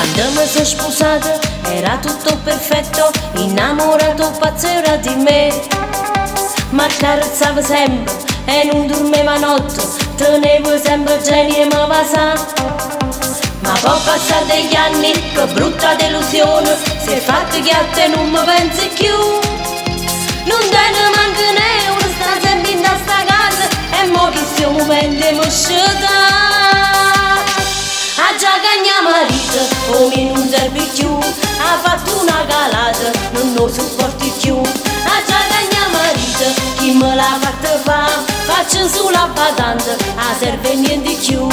Quando mi sono sposata era tutto perfetto, innamorato pazzo era di me. Ma carezzava sempre e non dormiva notte, tenevo sempre genio e mi va. Ma poi passati degli anni, che brutta delusione, si è fatto ghiaccio e non mi pensi più. Non te ne manca né uno, sta sempre in sta casa e mo che sto momento mi uscita. Ha già cagna marito, come non serve più, ha fatto una calata, non lo sopporti più. Ha già cagna marito, chi me l'ha fatta fare, faccio sulla badante, a serve niente più.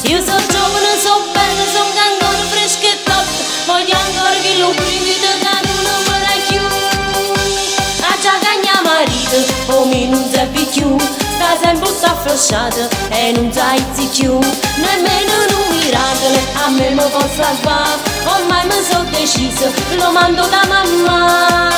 Io sono giovane, sono bella, sono ancora fresca e tosta, voglio ancora che lo brivido che non me la più. Ha già cagna marito, come non serve più, sta sempre afflosciata e non sai più. Nemmeno un miracolo a me mi può salvare, ormai mi sono deciso, lo mando da mamma.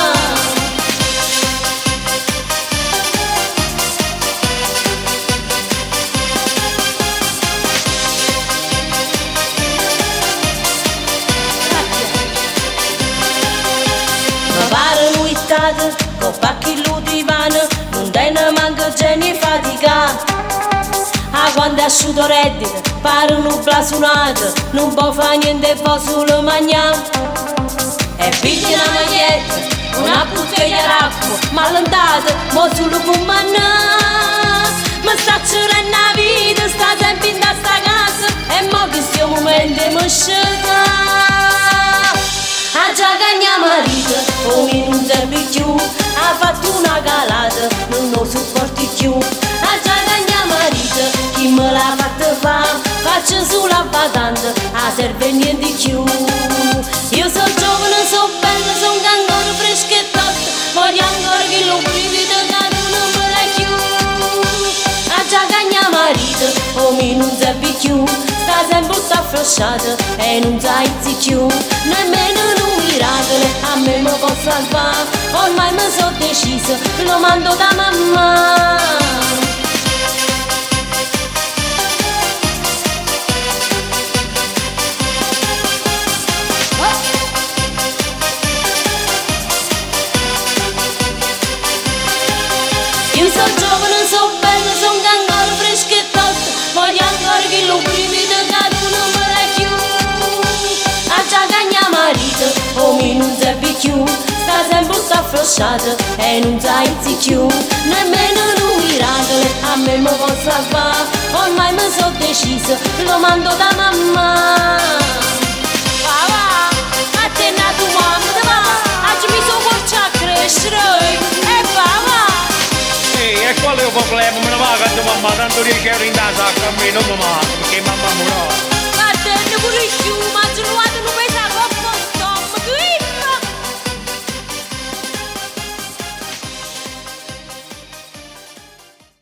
Con pacchi lu divano, non te ne manca genio e fatica. Ah, quando è asciutto reddito, pare un blasonato, non può fare niente e può solo mangiare. E pigli una maglietta, una bottiglia d'acqua, ma allontanata, mo solo con mangiare. Ma sta c'erando la vita, sta sempre in sta casa, e mo che sto momento mi sceta. Ha già cagna marito, come non serve più, ha fatto una calata, non lo sopporti più. Ha già cagna marito, chi me l'ha fatta fare, faccio sulla badante, a serve niente più. Io sono giovane, sono bella, sono ancora fresca e tosta, voglio ancora che lo brivido che non me la più. Ha già cagna marito, come non serve più, sta sempre afflosciata e non sai più. Nemmeno un miracolo a me mi può salvare, ormai mi sono deciso, lo mando da mamma. Io sono giovane, sono bella, sono ancora fresca e tosta, voglio ancora che lo brivido che non me la più. Ha già cagna marito, come non serve più, sta sempre afflosciata e non sai più. Nemmeno un miracolo a me mi può salvare, ormai mi sono deciso, lo mando da mamma. Va va, a te nato mamma, va, oggi mi sono forza a crescere, e va va. E qual è il problema? Me ne va a mamma, tanto riesce a rindare a cammino mamma, perché mamma muore.